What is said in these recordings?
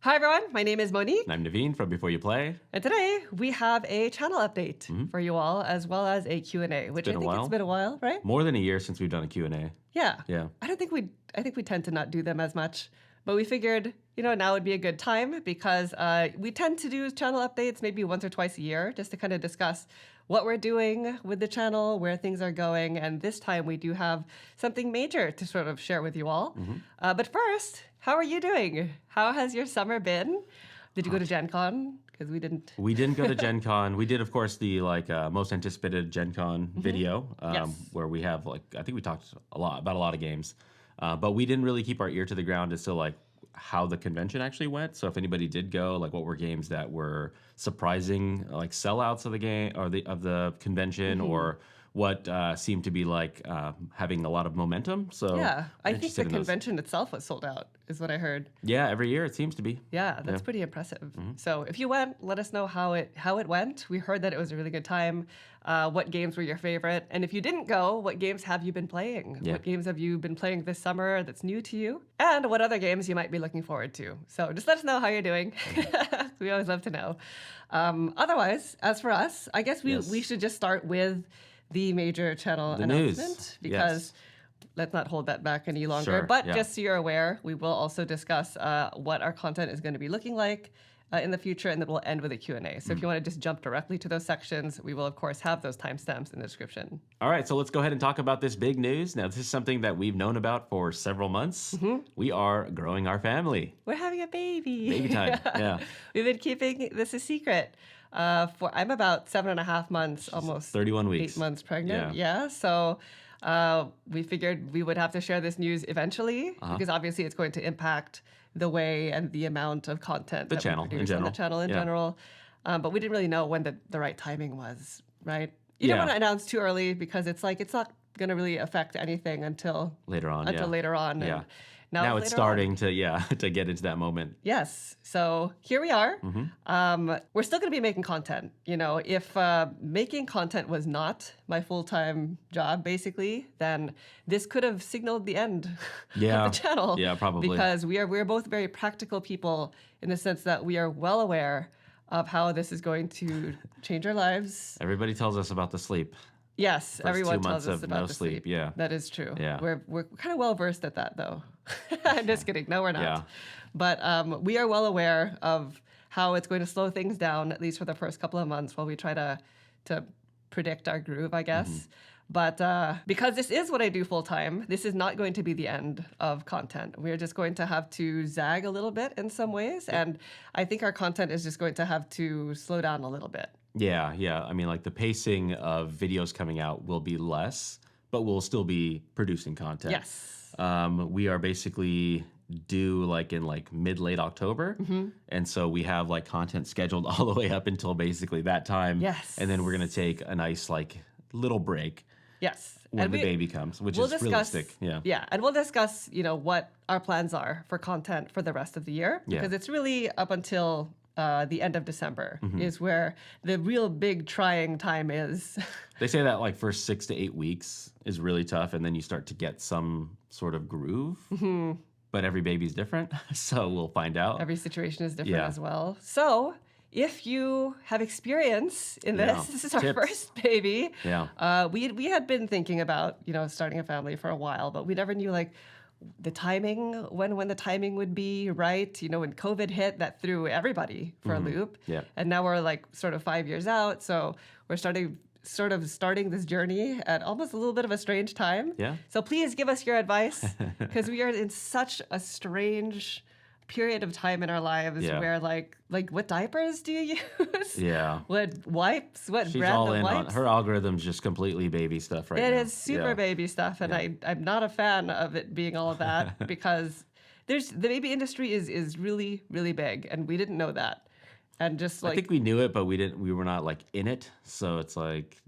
Hi everyone, my name is Monique, And I'm Naveen from Before You Play. and today we have a channel update for you all, as well as a Q&A, which I been a think it's while. been a while, right? More than a year since we've done a Q&A. Yeah. Yeah. I think we tend to not do them as much, but we figured, now would be a good time because we tend to do channel updates maybe once or twice a year just to kind of discuss what we're doing with the channel, where things are going, and this time we do have something major to sort of share with you all. But first, how are you doing? How has your summer been? Did you go to Gen Con? Because we didn't. We didn't go to Gen Con. We did, of course, the most anticipated Gen Con video Yes. where we have I think we talked about a lot of games. But we didn't really keep our ear to the ground as to how the convention actually went. So if anybody did go, what were games that were surprising, sellouts of the game or of the convention, or what seemed to be having a lot of momentum. So Yeah, I think interested the in those. convention itself was sold out, is what I heard. Yeah, every year it seems to be. Yeah, that's pretty impressive. So if you went, let us know how it went. We heard that it was a really good time. What games were your favorite? And if you didn't go, what games have you been playing? Yeah. What games have you been playing this summer that's new to you? And what other games you might be looking forward to? So just let us know how you're doing. We always love to know. Otherwise, as for us, I guess we should just start with the major channel The news. announcement because let's not hold that back any longer. Sure, But yeah. just so you're aware, we will also discuss what our content is going to be looking like in the future, and then we'll end with a Q&A. So if you want to just jump directly to those sections, we will, of course, have those timestamps in the description. All right, so let's go ahead and talk about this big news. Now, this is something that we've known about for several months. We are growing our family. We're having a baby. Baby time, yeah. We've been keeping this a secret. I'm about 7.5 months, almost 31 weeks. 8 months pregnant. Yeah. So we figured we would have to share this news eventually because obviously it's going to impact the way and the amount of content The that channel we in produce on general. the channel in Yeah. general. But we didn't really know when the right timing was, right? You don't Yeah. want to announce too early because it's not going to really affect anything until Later on, later on. Yeah. And Now it's later on. starting to get into that moment. Yes. So here we are. We're still going to be making content. If making content was not my full-time job, basically, then this could have signaled the end Yeah. of the channel. Yeah, probably. Because we're both very practical people in the sense that we are well aware of how this is going to change our lives. Everybody tells us about the sleep. Yes, everyone 2 months tells us of about no the sleep, yeah. That is true. Yeah. We're kind of well versed at that, though. I'm just kidding. No, we're not. Yeah. But we are well aware of how it's going to slow things down, at least for the first couple of months, while we try to predict our groove, I guess. But because this is what I do full time, this is not going to be the end of content. We're just going to have to zag a little bit in some ways, and I think our content is just going to have to slow down a little bit. Yeah. I mean, the pacing of videos coming out will be less, but we'll still be producing content. Yes. We are basically due in mid-late October. And so we have content scheduled all the way up until basically that time. Yes. And then we're going to take a nice little break Yes. when the baby comes, which is realistic. Yeah. Yeah, and we'll discuss, what our plans are for content for the rest of the year Yeah. because it's really up until the end of December is where the real big trying time is. They say that first 6 to 8 weeks is really tough, and then you start to get some sort of groove. But every baby's different, so we'll find out. Every situation is different Yeah. as well. So if you have experience in this, Yeah. this is our Tips. first baby. Yeah. We had been thinking about, starting a family for a while, but we never knew the timing, when the timing would be right. When COVID hit, that threw everybody for a loop. Yeah. And now we're sort of 5 years out. So we're starting this journey at almost a little bit of a strange time. Yeah. So please give us your advice because we are in such a strange period of time in our lives Yeah. where what diapers do you use? Yeah. What wipes? What She's brand all of in on wipes? her algorithm's just completely baby stuff right now. It is super Yeah. baby stuff, and I'm not a fan of it being all of that because the baby industry is really, really big, and we didn't know that. And just I think we knew it, but we were not in it. So it's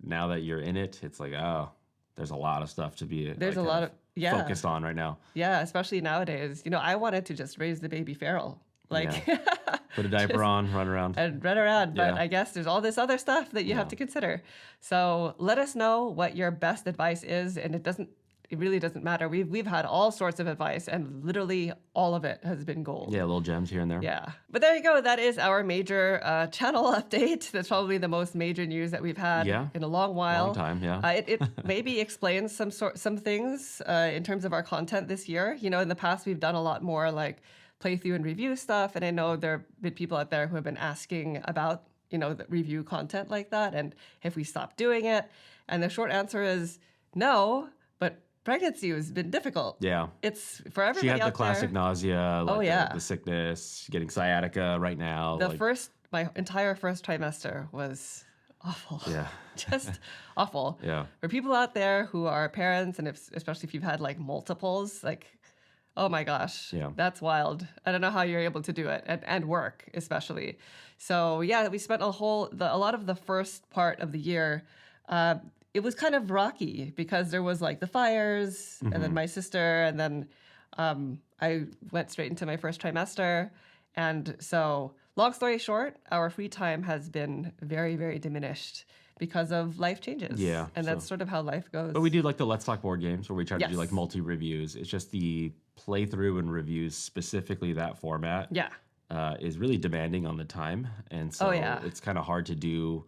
now that you're in it, it's oh, there's a lot of stuff to be There's a lot of focused on right now. Yeah, especially nowadays. I wanted to just raise the baby feral. Put a diaper on, run around. And run around. But Yeah. I guess there's all this other stuff that you have to consider. So let us know what your best advice is. And it doesn't it really doesn't matter. We've had all sorts of advice, and literally all of it has been gold. Yeah, little gems here and there. Yeah. But there you go. That is our major channel update. That's probably the most major news that we've had Yeah. in a long while. Long time, yeah. It maybe explains some things in terms of our content this year. You know, in the past, we've done a lot more like playthrough and review stuff. And I know there have been people out there who have been asking about, you know, the review content like that. And if we stop doing it. And the short answer is no, but pregnancy has been difficult. Yeah. It's for everybody She had the out classic there. nausea, like yeah. the sickness, getting sciatica right now. My entire first trimester was awful. Yeah. Just awful. Yeah. For people out there who are parents, and especially if you've had like multiples, like, oh my gosh, Yeah. that's wild. I don't know how you're able to do it and work especially. So yeah, we spent a lot of the first part of the year. It was kind of rocky because there was like the fires and then my sister, and then I went straight into my first trimester. And so long story short, our free time has been very, very diminished because of life changes. Yeah, And that's sort of how life goes. But we do like the Let's Talk board games where we try to do Yes. like multi-reviews. It's just the playthrough and reviews, specifically that format, Yeah. is really demanding on the time. And so yeah. it's kind of hard to do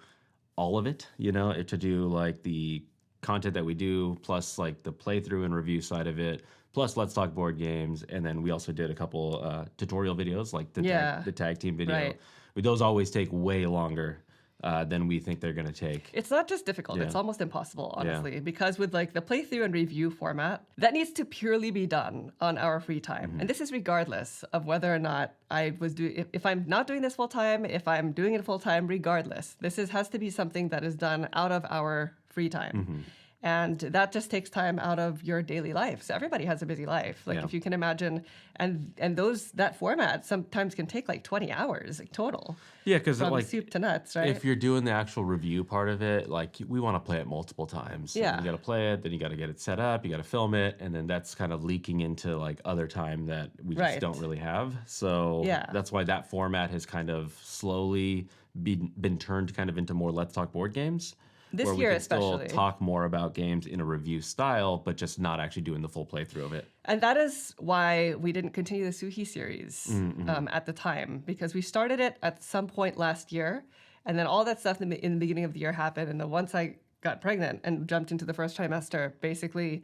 all of it, you know, to do like the content that we do, plus like the playthrough and review side of it, plus Let's Talk board games. And then we also did a couple tutorial videos, like the tag team video. Right. But those always take way longer than we think they're going to take. It's not just difficult, Yeah. it's almost impossible, honestly, because with like the playthrough and review format, that needs to purely be done on our free time. And this is regardless of whether or not if I'm not doing this full time, if I'm doing it full time, regardless. Has to be something that is done out of our free time. And that just takes time out of your daily life. So everybody has a busy life. Like Yeah. if you can imagine, and that format sometimes can take like 20 hours like, total. Yeah, because From like soup to nuts, right? if you're doing the actual review part of it, like we want to play it multiple times. Yeah. You got to play it, then you got to get it set up, you got to film it, and then that's kind of leaking into like other time that we just Right. don't really have. So Yeah. that's why that format has kind of slowly been turned kind of into more Let's Talk board games. This where we year can still especially. talk more about games in a review style, but just not actually doing the full playthrough of it. And that is why we didn't continue the Suchy series at the time, because we started it at some point last year, and then all that stuff in the beginning of the year happened. And then once I got pregnant and jumped into the first trimester, basically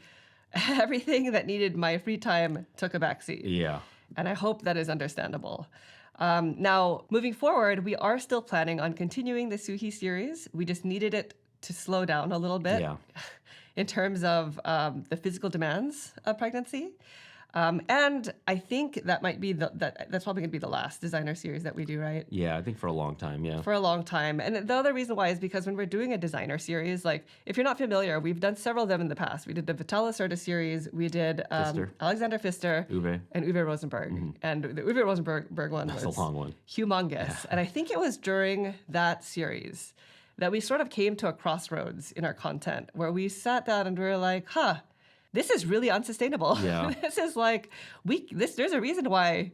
everything that needed my free time took a backseat. Yeah. And I hope that is understandable. Now, moving forward, we are still planning on continuing the Suchy series. We just needed it to slow down a little bit Yeah. in terms of the physical demands of pregnancy. And I think that might be that's probably going to be the last designer series that we do, right? Yeah, I think for a long time, yeah. For a long time. And the other reason why is because when we're doing a designer series, like if you're not familiar, we've done several of them in the past. We did the Vitala Serta series, we did Pfister. Alexander Pfister, Uwe. and Uwe Rosenberg. And the Uwe Rosenberg one That's was a long one. humongous. And I think it was during that series that we sort of came to a crossroads in our content where we sat down and we were like, this is really unsustainable. Yeah. This is like, there's a reason why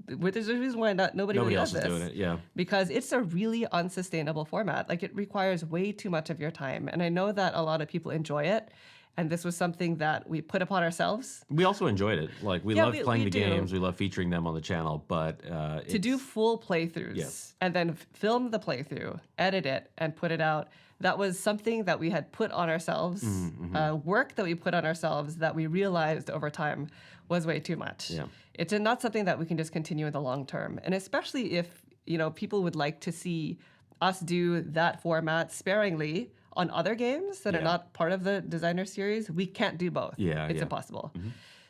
nobody really else does is this. doing it, yeah. Because it's a really unsustainable format. Like it requires way too much of your time. And I know that a lot of people enjoy it. And this was something that we put upon ourselves. We also enjoyed it. Like we Yeah, love playing we the do. games. We love featuring them on the channel. But To do full playthroughs Yes. and then film the playthrough, edit it, and put it out. That was something that we had put on ourselves, work that we put on ourselves that we realized over time was way too much. Yeah. It's not something that we can just continue in the long term. And especially if, people would like to see us do that format sparingly on other games that are Yeah. not part of the designer series, we can't do both. Yeah, It's yeah. impossible.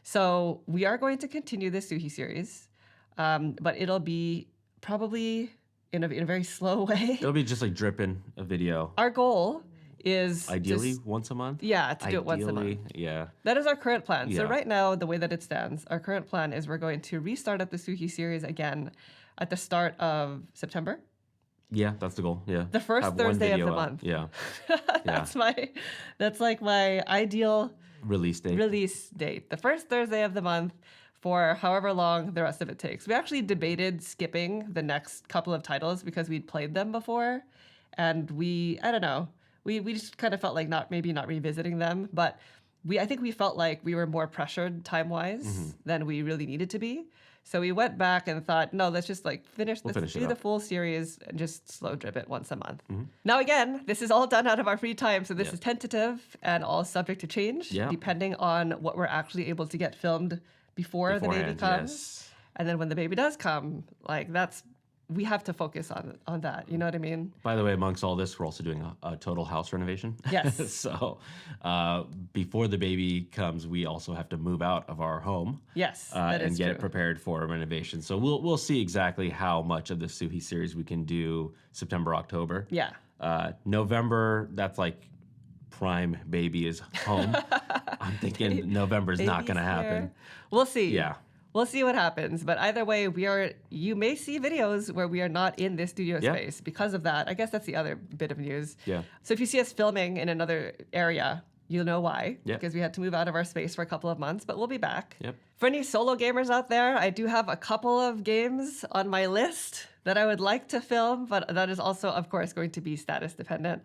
So we are going to continue the Suchy series, but it'll be probably in a very slow way. It'll be just like dripping a video. Our goal is Ideally just- once a month. to do it once a month. Ideally, yeah. That is our current plan. So Yeah. right now, the way that it stands, our current plan is we're going to restart up the Suchy series again at the start of September. Yeah, that's the goal. Yeah. The first Have one Thursday of video the out. month. Yeah. That's like my ideal Release date. release date. The first Thursday of the month for however long the rest of it takes. We actually debated skipping the next couple of titles because we'd played them before. And I don't know, we just kind of felt like not revisiting them. But I think we felt like we were more pressured time-wise than we really needed to be. So we went back and thought, no, let's just like We'll finish do it the up. full series and just slow drip it once a month. Now again, this is all done out of our free time, so this Yeah. is tentative and all subject to change Yeah. depending on what we're actually able to get filmed before the baby Beforehand, comes. yes. And then when the baby does come, like we have to focus on that. You know what I mean? By the way, amongst all this, we're also doing a total house renovation. Yes. So before the baby comes, we also have to move out of our home. Yes, that and is get true. it prepared for a renovation. So we'll see exactly how much of the Suhi series we can do September, October. Yeah. November, that's like prime baby is home. I'm thinking November's not going to Baby's happen. here. We'll see. Yeah. We'll see what happens. But either way, you may see videos where we are not in this studio Yeah. space because of that. I guess that's the other bit of news. Yeah. So if you see us filming in another area, you'll know why. Yeah. Because we had to move out of our space for a couple of months, but we'll be back. Yep. For any solo gamers out there, I do have a couple of games on my list that I would like to film, but that is also, of course, going to be status dependent.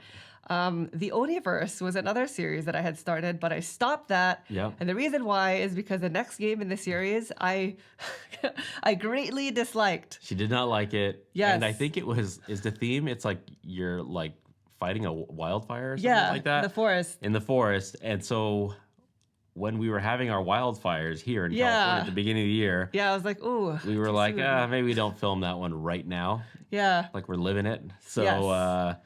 The Oniverse was another series that I had started, but I stopped that. Yeah. And the reason why is because the next game in the series, I greatly disliked. She did not like it. Yes. And I think is the theme, it's like you're like fighting a wildfire or something Yeah, like that. the forest. In the forest. And so when we were having our wildfires here in Yeah. California at the beginning of the year, Yeah, I was like, ooh. we were too like, soon. maybe we don't film that one right now. Yeah. Like we're living it. So Yes.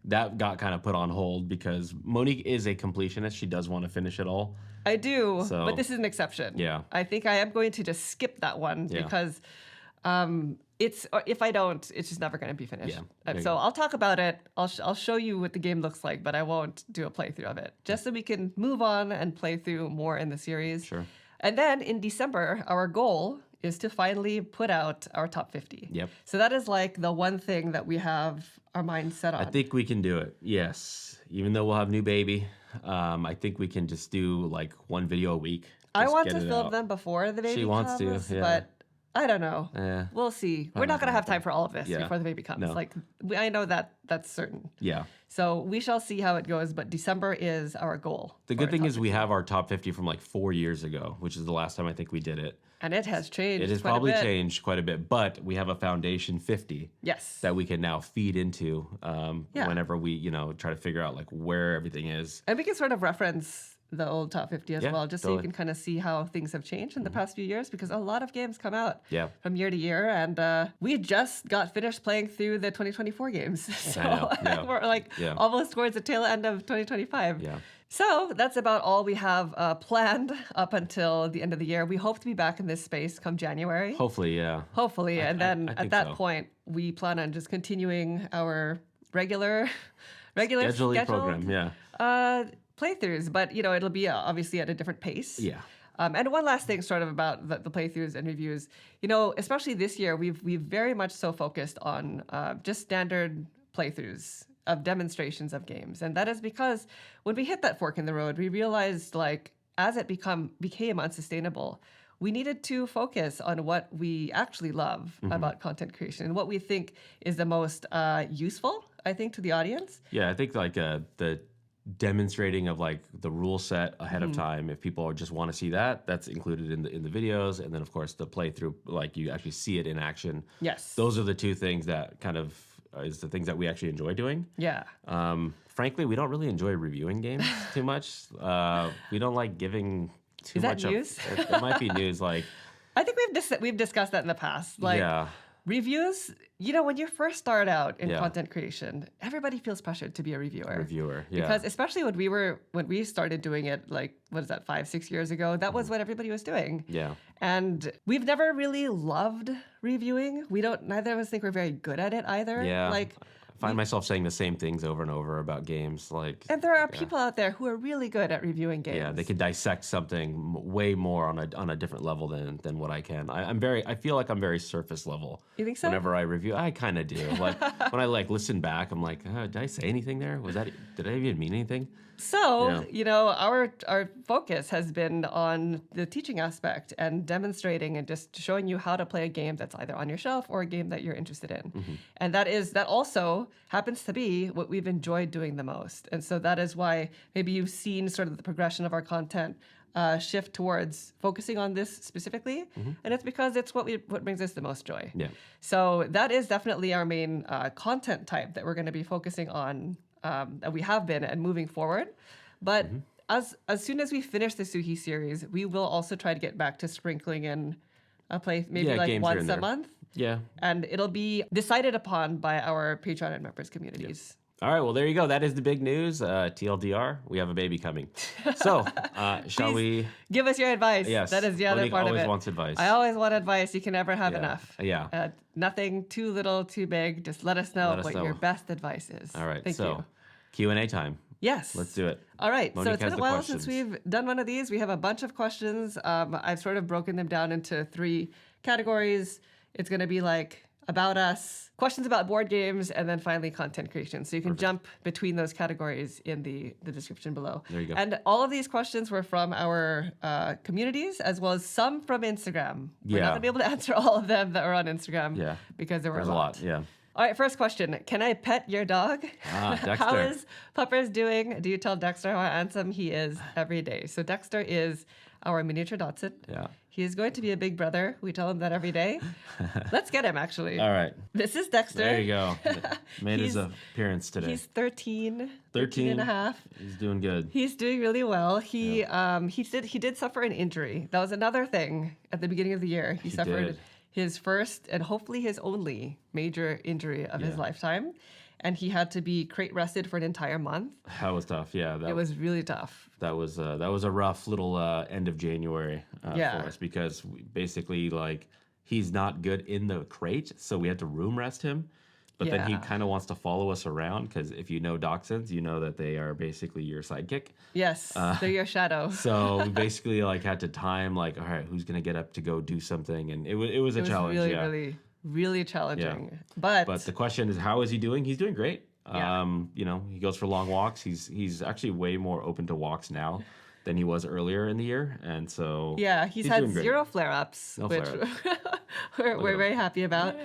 that got kind of put on hold because Monique is a completionist. She does want to finish it all. I do, So- but this is an exception. Yeah. I think I am going to just skip that one Yeah. because if I don't, it's just never going to be finished. Yeah, there you So go. I'll talk about it. I'll show you what the game looks like, but I won't do a playthrough of it, just so we can move on and play through more in the series. Sure. And then in December, our goal is to finally put out our top 50. Yep. So that is like the one thing that we have our mind set on. I think we can do it. Yes. Even though we'll have new baby, I think we can just do like one video a week. I Just want get to it film out. them before the baby She wants to, comes, yeah. but I don't know. Eh, We'll see. We're Probably not not going to gonna have time for all of this Yeah. before the baby comes. No. Like I know that that's certain. yeah. So we shall see how it goes, but December is our goal. The for good our thing top is 50. we have our top 50 from like 4 years ago, which is the last time I think we did it. And it has changed. It has quite a probably bit. changed quite a bit, but we have a foundation 50 Yes. that we can now feed into Yeah. whenever we, try to figure out like where everything is. And we can sort of reference the old top 50 as Yeah, well, just so you totally. can kind of see how things have changed in the past few years, because a lot of games come out Yeah. from year to year. And we just got finished playing through the 2024 games. So know, yeah. we're like Yeah. almost towards the tail end of 2025. Yeah. So that's about all we have planned up until the end of the year. We hope to be back in this space come January. Hopefully, yeah. Hopefully. And then I at think that so. point, we plan on just continuing our regular Scheduling scheduled, program, yeah. playthroughs. But, it'll be obviously at a different pace. Yeah. And one last thing, sort of about the playthroughs and reviews. Especially this year, we've very much so focused on just standard playthroughs of demonstrations of games, and that is because when we hit that fork in the road, we realized like as it became unsustainable, we needed to focus on what we actually love about content creation and what we think is the most useful, I think, to the audience. Yeah, I think like the demonstrating of like the rule set ahead of time. If people just want to see that, that's included in the videos, and then of course the playthrough, like you actually see it in action. Yes. Those are the two things that kind of is the things that we actually enjoy doing. Yeah. Frankly, we don't really enjoy reviewing games too much. We don't like giving too Is that much. news? It might be news. Like, I think we've discussed that in the past. Like yeah, reviews, when you first start out in Yeah. content creation, everybody feels pressured to be a reviewer. reviewer. Yeah, Because especially when we started doing it, like, what is that, 5-6 years ago, that was what everybody was doing. yeah. And we've never really loved reviewing. Neither of us think we're very good at it either. Yeah. Like, I find myself saying the same things over and over about games. Like, and there are people out there who are really good at reviewing games. yeah, they can dissect something way more on a different level than what I can. I feel like I'm very surface level. You think so? Whenever I review, I kind of do. Like when I like listen back, I'm like, did I say anything there? Did I even mean anything? So, our focus has been on the teaching aspect and demonstrating and just showing you how to play a game that's either on your shelf or a game that you're interested in. And that also happens to be what we've enjoyed doing the most. And so that is why maybe you've seen sort of the progression of our content shift towards focusing on this specifically. And it's because it's what brings us the most joy. Yeah. So that is definitely our main content type that we're going to be focusing on, that we have been and moving forward. But as soon as we finish the Suchy series, we will also try to get back to sprinkling in a play maybe Yeah, like games here once and a there. month. Yeah. And it'll be decided upon by our Patreon and members communities. All right, well, there you go. That is the big news. TLDR, we have a baby coming. So, shall we? Give us your advice. Yes. That is the other Monique part of always it. wants advice. I always want advice. You can never have Yeah. enough. Yeah. Nothing too little, too big. Just let us know Let us what know. your best advice is. All right, Thank so you. Q&A time. Yes. Let's do it. All right. Monique so it's has been a the while questions. since we've done one of these. We have a bunch of questions. I've sort of broken them down into 3 categories. It's going to be like about us, questions about board games, and then finally content creation. So you can jump between those categories in the description below. There you go. And all of these questions were from our communities as well as some from Instagram. We're not Yeah. going to be able to answer all of them that are on Instagram Yeah. because there were There's a lot. Yeah. All right, first question. Can I pet your dog? Dexter. How is Puppers doing? Do you tell Dexter how handsome he is every day? So Dexter is our miniature Dotson. Yeah. He is going to be a big brother. We tell him that every day. Let's get him, actually. All right. This is Dexter. There you go. Made his He's- appearance today. He's 13 13 and a half. He's doing good. He's doing really well. He did suffer an injury. That was another thing at the beginning of the year. He suffered did. his first and hopefully his only major injury of his Yeah. lifetime. And he had to be crate rested for an entire month. That was tough. Yeah. It was really tough. That was a rough little end of January Yeah. for us because we basically like he's not good in the crate, so we had to room rest him. But then he Yeah. kind of wants to follow us around because if you know dachshunds, you know that they are basically your sidekick. Yes, they're your shadow. So we basically like had to time like, all right, who's gonna get up to go do something, and it was a It was challenge. really, Yeah. really challenging. But the question is, how is he doing? He's doing great. Yeah. He goes for long walks. He's actually way more open to walks now than he was earlier in the year, and so yeah, he's had doing great. 0 flare-ups, No which we're very happy about.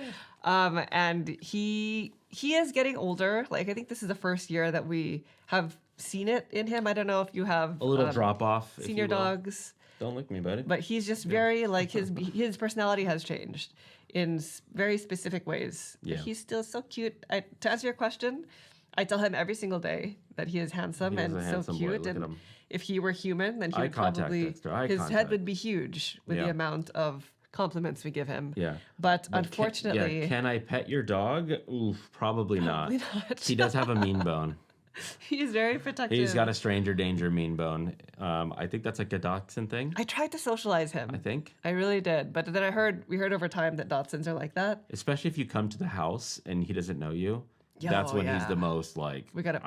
And he is getting older. Like I think this is the first year that we have seen it in him. I don't know if you have a little drop off. if senior you will. dogs, Don't lick me, buddy. but he's just very like his personality has changed in very specific ways. But Yeah. he's still so cute. To answer your question, I tell him every single day that he is handsome He is and a so handsome boy. cute. Look at and him. if he were human, then he Eye would contact, probably Dexter. Eye his head contact. would be huge with the Yeah. amount of compliments we give him. Yeah. But But unfortunately, can I pet your dog? Oof, probably not. Probably not. He does have a mean bone. he's very protective. He's got a stranger danger mean bone. I think that's like a dachshund thing. I tried to socialize him. I think, I really did. But then we heard over time that Dachshunds are like that. especially if you come to the house and he doesn't know you. Yo, That's when he's yeah. the most like. We gotta-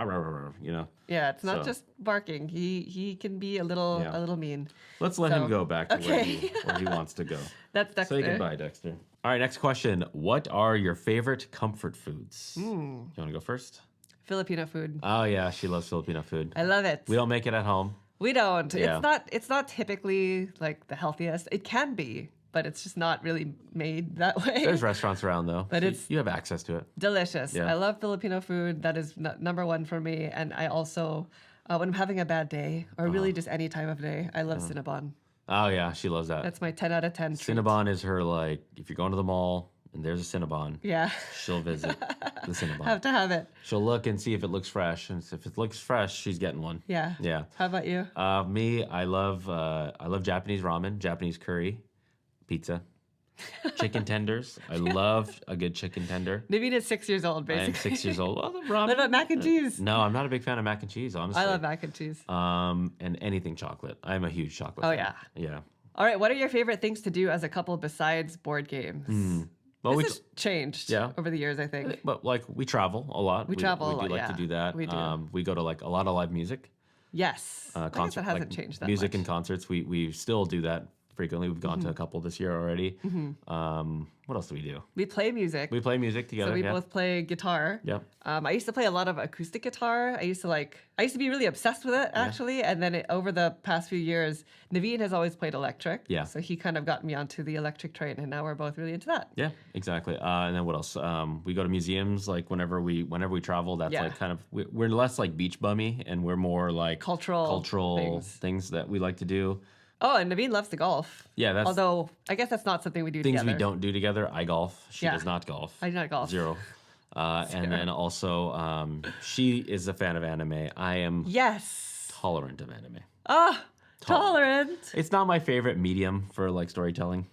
You know. Yeah, it's not So- just barking. He can be a little mean. Let's let So, him go back to okay. where he wants to go. That's Dexter. Say goodbye, Dexter. All right, next question. What are your favorite comfort foods? You want to go first? Filipino food. Oh yeah, she loves Filipino food. I love it. We don't make it at home. We don't. Yeah. It's not typically like the healthiest. It can be, but it's just not really made that way. There's restaurants around though, But so it's- you have access to it. Delicious. Yeah. I love Filipino food. That is number one for me. And I also, when I'm having a bad day, or really just any time of day, I love Cinnabon. Oh yeah, she loves that. That's my 10 out of 10 treat. Cinnabon is her like. If you're going to the mall and there's a Cinnabon, Yeah. she'll visit the Cinnabon. Have to have it. She'll look and see if it looks fresh, and if it looks fresh, she's getting one. Yeah. Yeah. How about you? Me, I love Japanese ramen, Japanese curry, pizza, chicken tenders. I love a good chicken tender. Naveen is 6 years old, I am basically. 6 years old. Well, the ramen. What about mac and cheese? No, I'm not a big fan of mac and cheese, honestly. I love mac and cheese. And anything chocolate. I'm a huge chocolate Oh, fan. yeah. Yeah. All right. What are your favorite things to do as a couple besides board games? Well, This has changed Yeah. over the years, I think. but like we travel a lot. We travel a we lot, do like yeah. to do that. We do. We go to like a lot of live music. Yes. I guess that hasn't changed that music much. and concerts. We still do that frequently. We've gone to a couple this year already. What else do we do? We play music. We play music together. So we yeah. both play guitar. Yep. I used to play a lot of acoustic guitar. I used to be really obsessed with it actually. And then over the past few years, Naveen has always played electric. Yeah. So he kind of got me onto the electric train, and now we're both really into that. Yeah, exactly. And then what else? We go to museums like whenever we travel. That's Yeah. like kind of we're less like beach bummy, and we're more like Cultural things that we like to do. Oh, and Naveen loves to golf. Yeah, that's Although I guess that's not something we do things together. we don't do together. I golf. She Yeah. does not golf. I do not golf. Zero. And then also, she is a fan of anime. I am Yes. tolerant of anime. Ah, tolerant. It's not my favorite medium for like storytelling.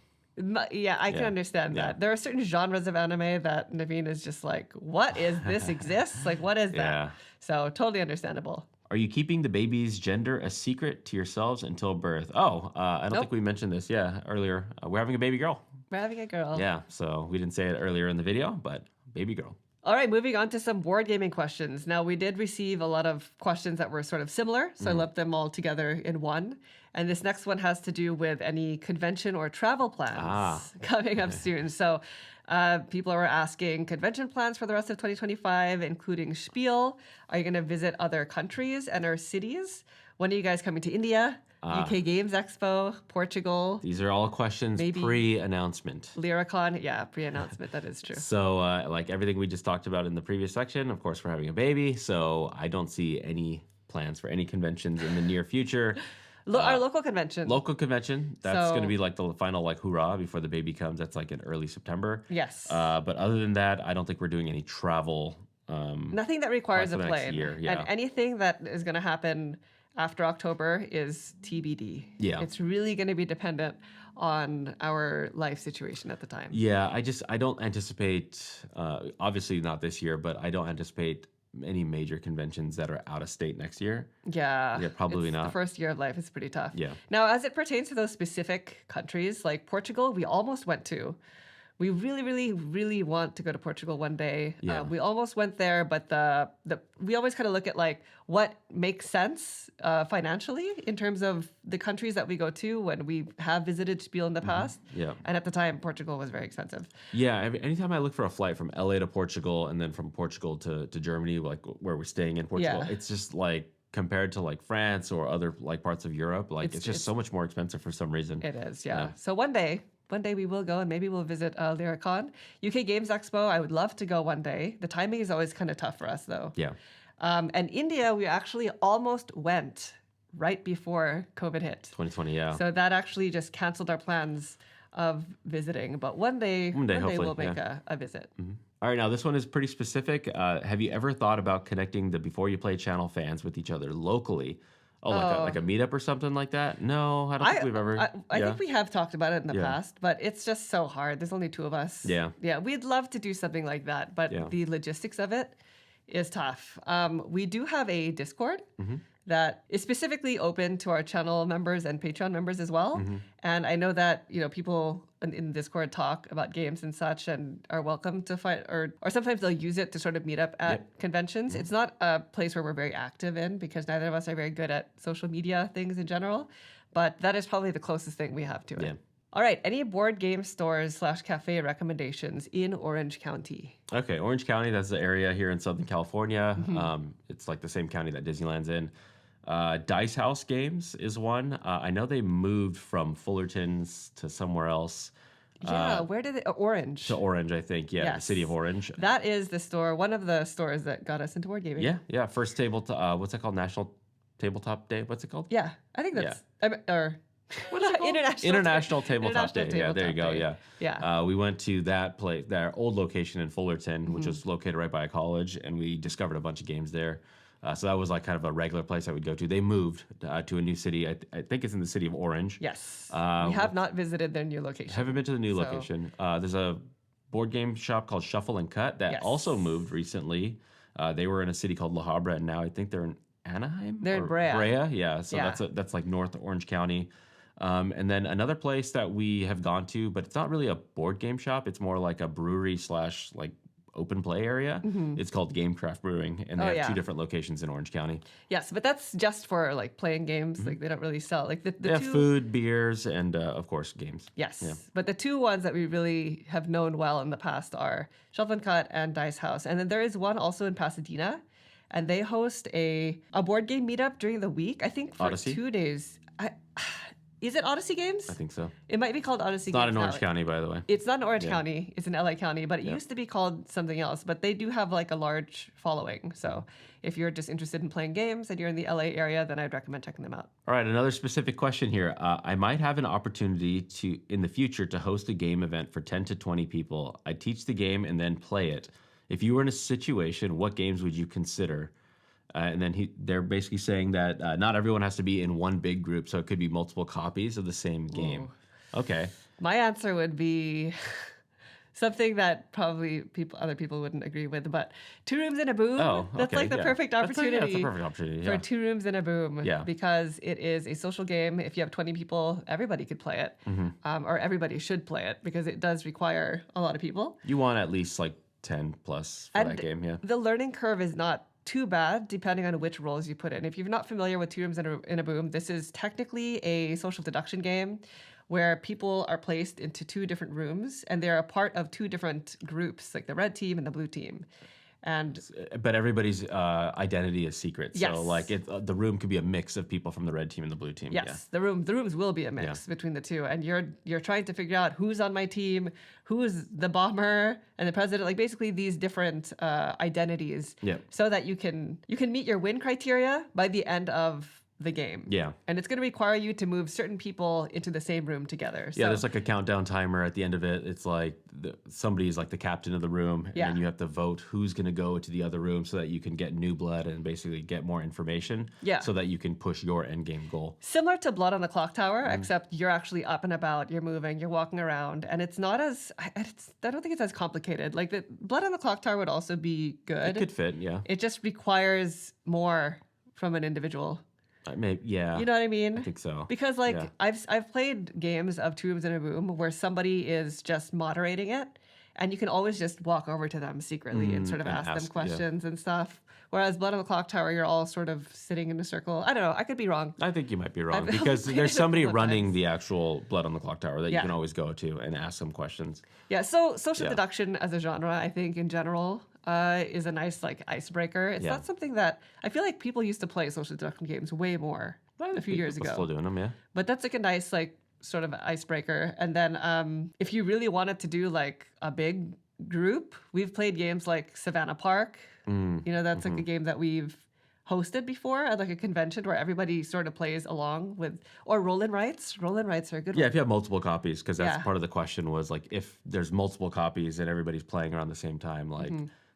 Yeah, I can understand that. There are certain genres of anime that Naveen is just like, what is this exists? Like, what is that? Yeah. So totally understandable. Are you keeping the baby's gender a secret to yourselves until birth? Oh, I don't Nope. think we mentioned this. Yeah, earlier. We're having a baby girl. We're having a girl. Yeah, so we didn't say it earlier in the video, but baby girl. All right, moving on to some board gaming questions. Now, we did receive a lot of questions that were sort of similar, so I lumped them all together in one. And this next one has to do with any convention or travel plans coming up soon. So people are asking convention plans for the rest of 2025, including Spiel. Are you going to visit other countries and or cities? When are you guys coming to India? UK Games Expo, Portugal, These are all questions Maybe. pre-announcement. Lyricon. Yeah, pre-announcement, that is true. So, like everything we just talked about in the previous section, of course, we're having a baby. So, I don't see any plans for any conventions in the near future. Our local convention. Local convention, that's So- going to be like the final like hoorah before the baby comes. That's like in early September. Yes. But other than that, I don't think we're doing any travel. Nothing that requires a for the next plane. year, yeah. And anything that is going to happen after October is TBD. Yeah. It's really going to be dependent on our life situation at the time. Yeah, I don't anticipate, obviously not this year, but I don't anticipate any major conventions that are out of state next year. Yeah. Yeah, probably it's not. The first year of life is pretty tough. Yeah. Now, as it pertains to those specific countries, like Portugal, we almost went to. We really, really, really want to go to Portugal one day. Yeah. We almost went there, but we always kind of look at like what makes sense financially in terms of the countries that we go to when we have visited Spiel in the past. Yeah. And at the time, Portugal was very expensive. Yeah, anytime I look for a flight from LA to Portugal and then from Portugal to Germany, like where we're staying in Portugal, Yeah. it's just like compared to like France or other like parts of Europe, like it's just so much more expensive for some reason. It is, yeah. So one day we will go and maybe we'll visit Lyricon. UK Games Expo, I would love to go one day. The timing is always kind of tough for us though. Yeah. And India, we actually almost went right before COVID hit. 2020, yeah. So that actually just canceled our plans of visiting. But one day hopefully, we'll make a visit. All right, now this one is pretty specific. Have you ever thought about connecting the Before You Play channel fans with each other locally? Oh, like a meetup or something like that? No, I don't think we've ever. I think we have talked about it in the Yeah. past, but it's just so hard. There's only two of us. Yeah. Yeah, we'd love to do something like that, but Yeah. the logistics of it is tough. We do have a Discord that is specifically open to our channel members and Patreon members as well. And I know that, people in Discord talk about games and such and are welcome to find, or sometimes they'll use it to sort of meet up at conventions. It's not a place where we're very active in because neither of us are very good at social media things in general, but that is probably the closest thing we have to it. Yeah. All right, any board game stores / cafe recommendations in Orange County? Okay, Orange County, that's the area here in Southern California. It's like the same county that Disneyland's in. Dice House Games is one. I know they moved from Fullerton's to somewhere else. Yeah, where did it? Orange. To Orange, I think. Yeah, the Yes. city of Orange. That is the store, one of the stores that got us into board gaming. Yeah. First what's it called? National Tabletop Day? What's it called? Yeah, I think that's What is it called? International Tabletop Day. International Yeah, there you go. Tabletop Yeah. Day. Yeah. We went to that place, their old location in Fullerton, which was located right by a college, and we discovered a bunch of games there. So that was like kind of a regular place I would go to. They moved to a new city. I think it's in the city of Orange. Yes. We have not visited their new location. Haven't been to the new So- location. There's a board game shop called Shuffle and Cut that Yes. also moved recently. They were in a city called La Habra, and now I think they're in Anaheim. They're in or Brea. yeah. So Yeah. that's like North Orange County. And then another place that we have gone to, but it's not really a board game shop. It's more like a brewery / like open play area. It's called Gamecraft Brewing, and they Oh, have yeah. 2 different locations in Orange County. Yes, but that's just for like playing games. Like they don't really sell like the They have two. food, beers, and of course games. Yes, Yeah. but the two ones that we really have known well in the past are Shelf and Cut and Dice House, and then there is one also in Pasadena, and they host a board game meetup during the week. I think for Odyssey? 2 days. Is it Odyssey Games? I think so. It might be called Odyssey It's not Games in now. Orange County, by the way. It's not in Orange County. It's in LA County, but it used to be called something else. But they do have like a large following. So if you're just interested in playing games and you're in the LA area, then I'd recommend checking them out. All right, another specific question here. I might have an opportunity to, in the future, to host a game event for 10 to 20 people. I teach the game and then play it. If you were in a situation, what games would you consider? And then they're basically saying that not everyone has to be in one big group, so it could be multiple copies of the same game. Okay. My answer would be something that probably other people wouldn't agree with, but 2 Rooms in a Boom. Oh, That's okay, like the yeah. perfect That's opportunity. a perfect opportunity. For Yeah. 2 Rooms in a Boom. Yeah. Because it is a social game. If you have 20 people, everybody could play it. Or everybody should play it because it does require a lot of people. You want at least like 10 plus for that game, yeah. The learning curve is not too bad depending on which roles you put in. If you're not familiar with 2 Rooms in a Boom, this is technically a social deduction game where people are placed into 2 different rooms and they're a part of 2 different groups, like the red team and the blue team. And But everybody's identity is secret. Yes. So like the room could be a mix of people from the red team and the blue team. yes, the rooms will be a mix between the two, and you're trying to figure out who's on my team, who's the bomber and the president, like basically these different identities, Yeah. so that you can meet your win criteria by the end of the game. Yeah. And it's going to require you to move certain people into the same room together. Yeah, So, there's like a countdown timer at the end of it. It's like somebody's like the captain of the room, and Yeah. then you have to vote who's going to go to the other room so that you can get new blood and basically get more information. Yeah. So that you can push your end game goal. similar to Blood on the Clock Tower, Mm. except you're actually up and about, you're moving, you're walking around, and it's not as I don't think it's as complicated. Like the Blood on the Clock Tower would also be good. It could fit, yeah. It just requires more from an individual. Maybe, yeah. You know what I mean? I think so. Because like Yeah. I've played games of 2 Rooms in a Boom where somebody is just moderating it, and you can always just walk over to them secretly and sort of and ask them ask, yeah. questions and stuff. Whereas Blood on the Clock Tower, you're all sort of sitting in a circle. I don't know. I could be wrong. I think you might be wrong I've because played there's it a somebody couple of running times. the actual Blood on the Clock Tower that you Yeah. can always go to and ask some questions. Yeah. So social Yeah. deduction as a genre, I think in general, is a nice like icebreaker. It's Yeah. not something that I feel like people used to play social deduction games way more a few years People ago. still doing them, yeah. But that's like a nice like sort of icebreaker. And then if you really wanted to do like a big group, we've played games like Savannah Park. You know, that's like a game that we've hosted before at like a convention where everybody sort of plays along with, or roll-in rights. Roll-in rights are a good Yeah, one. if you have multiple copies, because that's Yeah. part of the question was like if there's multiple copies and everybody's playing around the same time, like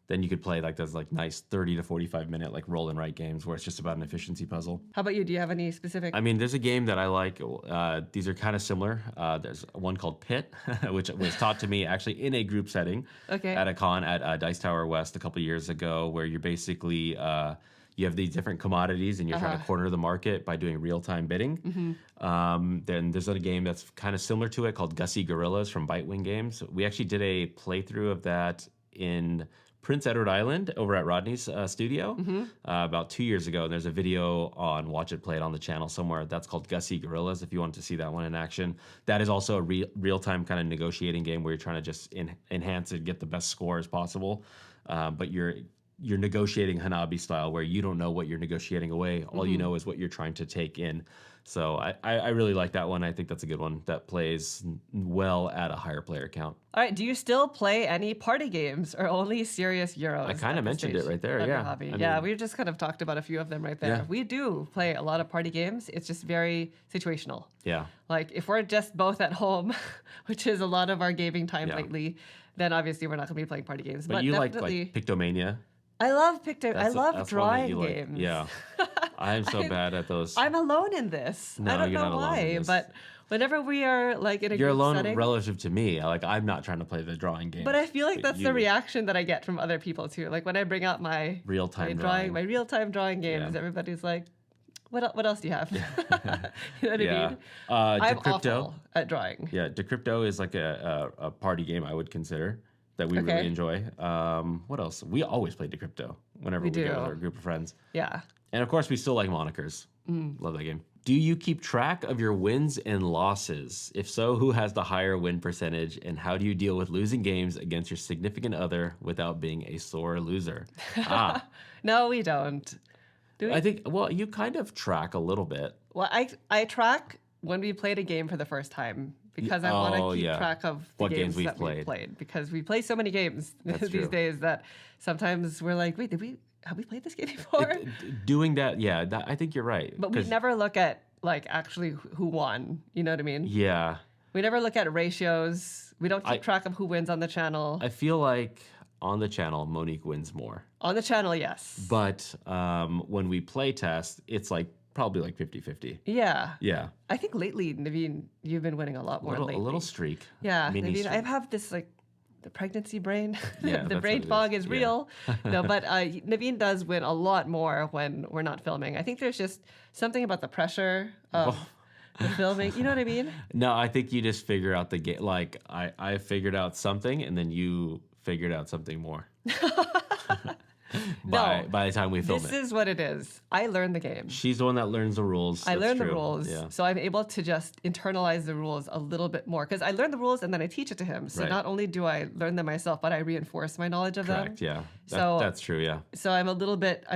then you could play like those like nice 30 to 45 minute like roll and write games where it's just about an efficiency puzzle. How about you? Do you have any specific? I mean, there's a game that I like. These are kind of similar. There's one called Pit, which was taught to me actually in a group setting Okay. at a con at Dice Tower West a couple years ago, where you're basically you have these different commodities and you're trying to corner the market by doing real-time bidding. Then there's a game that's kind of similar to it called Gussie Gorillas from Bitewing Games. We actually did a playthrough of that in Prince Edward Island over at Rodney's studio about 2 years ago. And there's a video on Watch It Play It on the channel somewhere. That's called Gussie Gorillas if you want to see that one in action. That is also a real-time kind of negotiating game where you're trying to just enhance it, get the best score as possible. But you're negotiating Hanabi style where you don't know what you're negotiating away. All you know is what you're trying to take in. So I really like that one. I think that's a good one that plays well at a higher player count. All right. Do you still play any party games or only serious Euros? I kinda at this mentioned it stage right there, of your yeah. hobby? I Yeah, mean- we just kind of talked about a few of them right there. Yeah. We do play a lot of party games. It's just very situational. Yeah. Like if we're just both at home, which is a lot of our gaming time Yeah. lately, then obviously we're not going to be playing party games. But you like definitely, Pictomania. I love I That's- love that's one that drawing you like. games. Yeah. I'm so bad at those. I'm alone in this. No, I don't you're know not alone in why, this. but whenever we are like in a You're group alone setting, relative to me. Like I'm not trying to play the drawing game. but I feel like that's the you- reaction that I get from other people too. Like when I bring out my Real-time my drawing. real-time drawing games, Yeah. everybody's like, what else do you have? You know what I Yeah. mean? I'm Decrypto. awful at drawing. Yeah, Decrypto is like a party game I would consider. that we Okay. really enjoy. What else? We always play Decrypto whenever we do. go with our group of friends. Yeah. And of course, we still like Monikers. Love that game. Do you keep track of your wins and losses? If so, who has the higher win percentage? And how do you deal with losing games against your significant other without being a sore loser? Ah, No, we don't. Do we? I think, well, you kind of track a little bit. Well, I track when we played a game for the first time because I want Oh, to keep yeah. track of the What games we've that we've played. played because we play so many games these true. days that sometimes we're like, wait, have we played this game before? Doing that, yeah, I think you're right. But we 'Cause- never look at like actually who won. You know what I mean? Yeah. We never look at ratios. We don't keep I- track of who wins on the channel. I feel like on the channel, Monique wins more. On the channel, yes. But when we play test, it's like probably like 50-50. Yeah. Yeah. I think lately, Naveen, you've been winning a lot more lately. A little streak. Yeah, Mini Naveen, streak. I have this like the pregnancy brain. Yeah, the that's brain what it fog is. is Yeah. real. No, but Naveen does win a lot more when we're not filming. I think there's just something about the pressure of the filming. You know what I mean? No, I think you just figure out the game. Like I figured out something, and then you figured out something more. by the time we film This it, is what it is. I learn the game. she's the one that learns the rules. I That's learn the true. rules, Yeah. so I'm able to just internalize the rules a little bit more because I learn the rules and then I teach it to him. So Right. not only do I learn them myself, but I reinforce my knowledge of them. Correct. Yeah. So- That's true. Yeah. So I'm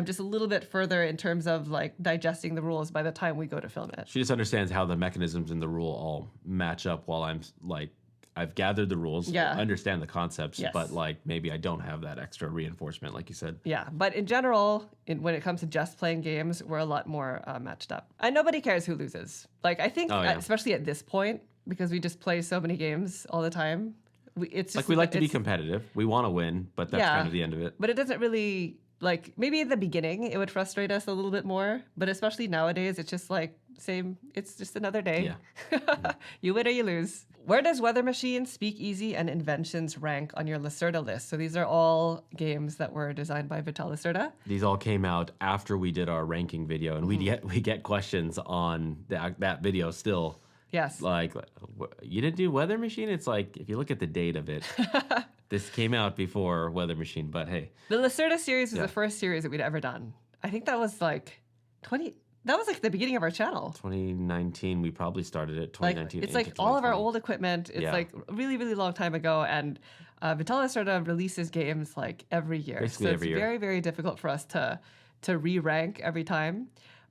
just a little bit further in terms of like digesting the rules by the time we go to film it. She just understands how the mechanisms in the rule all match up while I'm like, I've gathered the rules, Yeah. understand the concepts, Yes. but like maybe I don't have that extra reinforcement, like you said. Yeah, but in general, when it comes to just playing games, we're a lot more matched up. And nobody cares who loses. Like I think, Oh, yeah. especially at this point, because we just play so many games all the time. It's just, Like we like to be it's- competitive. We want to win, but that's Yeah. kind of the end of it. But it doesn't really like maybe in the beginning it would frustrate us a little bit more, but especially nowadays it's just like same. It's just another day. Yeah. You win or you lose. Where does Weather Machine, Speakeasy, and Inventions rank on your Lacerda list? So these are all games that were designed by Vital Lacerda. These all came out after we did our ranking video, and we get questions on that video still. Yes. Like, you didn't do Weather Machine? It's like, if you look at the date of it, this came out before Weather Machine, but hey. The Lacerda series was Yeah. the first series that we'd ever done. I think that was like that was like the beginling of our channel. 2019, we probably started it. Like 2019. it's into like all of our 2020. old equipment. It's Yeah. like a really, really long time ago. And Vital Lacerda releases games like every year. Basically so every it's year. very, very difficult for us to re-rank every time.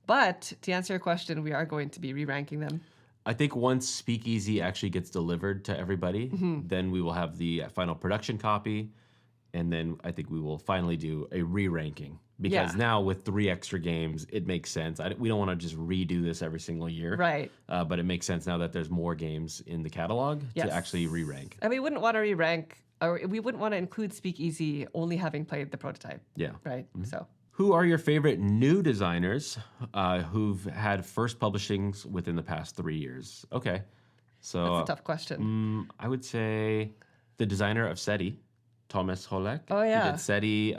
But to answer your question, we are going to be re-ranking them. I think once Speakeasy actually gets delivered to everybody, then we will have the final production copy, and then I think we will finally do a re-ranking. Because Yeah. now with 3 extra games, it makes sense. We don't want to just redo this every single year. Right. But it makes sense now that there's more games in the catalog Yes. to actually re-rank. And we wouldn't want to re-rank, or we wouldn't want to include Speakeasy only having played the prototype, Yeah. right? So Who are your favorite new designers who've had first publishings within the past 3 years? Okay. So that's a tough question. I would say the designer of SETI, Thomas Holek. Oh, yeah. He did SETI.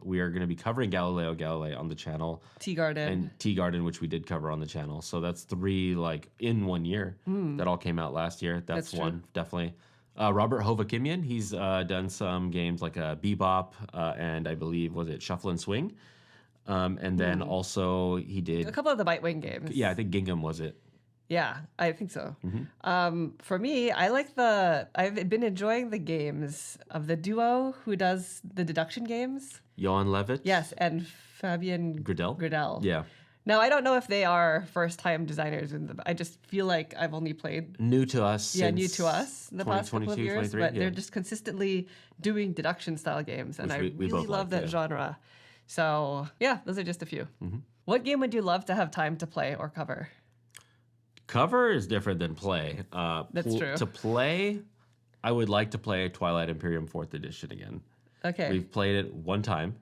We are going to be covering Galileo Galilei on the channel, Tea Garden. and Tea Garden, which we did cover on the channel. So that's 3 like in 1 year that all came out last year. That's That's one, definitely. Robert Hovakimian, he's done some games like Bebop and I believe, was it Shuffle and Swing? And then also he a did, couple of the Bitewing games. yeah, I think Gingham was it. Yeah, I think so. Mm-hmm. For me, I've been enjoying the games of the duo who does the deduction games. Johan Levitt? Yes, and Fabian Gradel? Gradel. Yeah. Now, I don't know if they are first-time designers. I just feel like I've only played, New to us. new since to us in the past couple of 2022, years, 23, but yeah. they're just consistently doing deduction-style games, and Which I we really both love like, that yeah. genre. So, yeah, those are just a few. Mm-hmm. What game would you love to have time to play or cover? Cover is different than play. That's true. To play, I would like to play Twilight Imperium 4th Edition again. Okay. We've played it one time.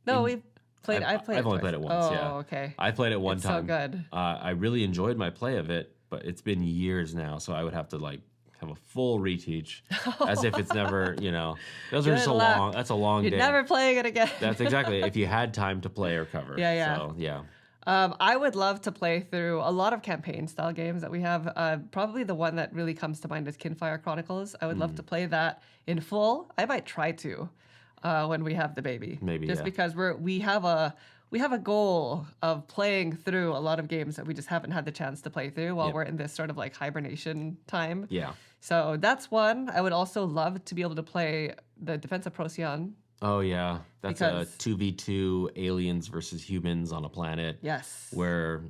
No, we've played. I've played. I've only twice. played it once. Oh, Yeah. okay. I played it one It's so time. good. I really enjoyed my play of it, but it's been years now, so I would have to like have a full reteach, as if it's never. Those are Good just a luck. long. That's a long You're day. never playing it again. That's exactly if you had time to play or cover. Yeah, yeah. So yeah. I would love to play through a lot of campaign style games that we have. Probably the one that really comes to mind is Kinfire Chronicles. I would love to play that in full. I might try to when we have the baby. Maybe, just yeah. because we have a goal of playing through a lot of games that we just haven't had the chance to play through while Yep. we're in this sort of like hibernation time. Yeah. So that's one. I would also love to be able to play the Defense of Procyon. Oh yeah, that's Because- a 2v2 aliens versus humans on a planet. Yes. Where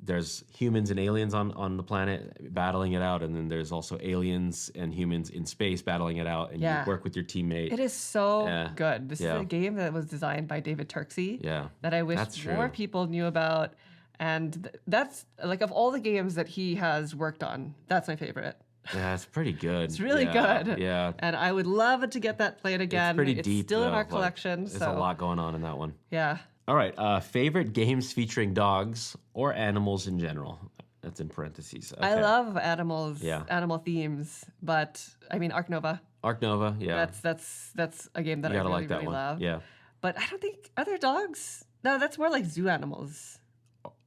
there's humans and aliens on the planet battling it out, and then there's also aliens and humans in space battling it out, and Yeah. you work with your teammate. It is so Yeah. good. This Yeah. is a game that was designed by David Turksey Yeah, that I wish that's more true. people knew about. And that's like of all the games that he has worked on, that's my favorite. Yeah, it's pretty good. It's really Yeah, good. Yeah, And I would love to get that played again. it's pretty deep. Still in though, our like, collection. There's So a lot going on in that one. yeah. All right, favorite games featuring dogs or animals in general. That's in parentheses. I Okay. love animals, Yeah. animal themes, but I mean Ark Nova. Ark Nova. Yeah, That's a game that you I gotta really, like that really one. love. Yeah. But I don't think are there dogs? No, that's more like zoo animals.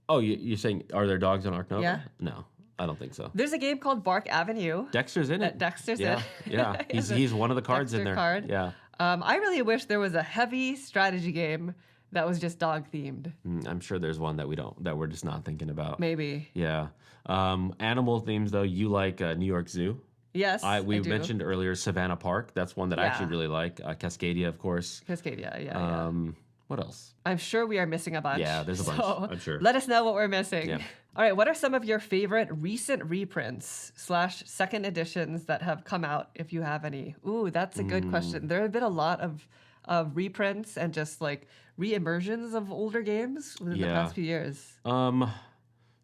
Oh, you're saying are there dogs in Ark Nova? Yeah. No, I don't think so. There's a game called Bark Avenue. Dexter's in that it. Dexter's yeah, in. yeah. Is He's one of the cards in Dexter there. card. Yeah. I really wish there was a heavy strategy game that was just dog themed. I'm sure there's one that we're just not thinking about. Maybe. Yeah. Animal themes though, you like New York Zoo. Yes. We do. mentioned earlier Savannah Park. That's one that I actually Yeah. really like. Cascadia, of course. Cascadia. Yeah. What else? I'm sure we are missing a bunch. Yeah, there's a bunch, So I'm sure. Let us know what we're missing. Yeah. All right. What are some of your favorite recent reprints / second editions that have come out, if you have any? Ooh, that's a good question. There have been a lot of reprints and just like re-immersions of older games within the Yeah. past few years.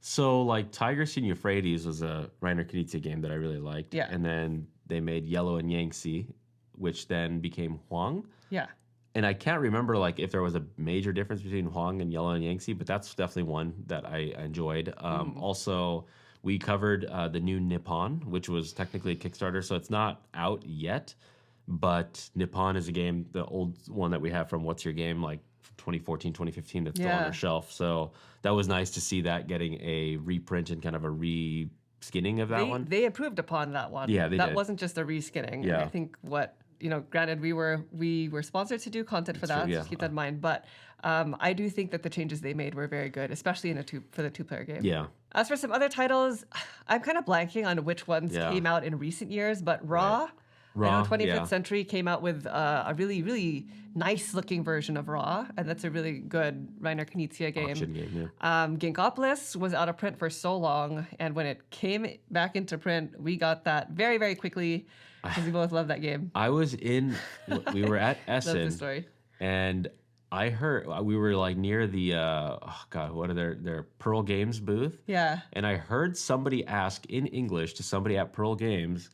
So like Tigris and Euphrates was a Reiner Knizia game that I really liked. Yeah. And then they made Yellow and Yangtze, which then became Huang. Yeah. And I can't remember like if there was a major difference between Huang and Yellow and Yangtze, but that's definitely one that I enjoyed. Also, we covered the new Nippon, which was technically a Kickstarter, so it's not out yet. But Nippon is a game, the old one that we have from What's Your Game, like 2014, 2015, that's still on Yeah. our shelf. So that was nice to see that getting a reprint and kind of a re-skinning of that one. They improved upon that one. Yeah, they that did. wasn't just a reskinning. Yeah. I think granted we were sponsored to do content for That's that. true, yeah. So keep that in mind. But I do think that the changes they made were very good, especially for the 2-player game. Yeah. As for some other titles, I'm kind of blanking on which ones Yeah. came out in recent years, but Raw. I Raw, know 25th yeah. Century came out with a really, really nice looking version of Raw, and that's a really good Reiner Knizia game. Auction game, yeah. Ginkopolis was out of print for so long, and when it came back into print, we got that very, very quickly because we both love that game. We were at That's the Essen, story. and I heard we were like near the what are their Pearl Games booth, Yeah. and I heard somebody ask in English to somebody at Pearl Games,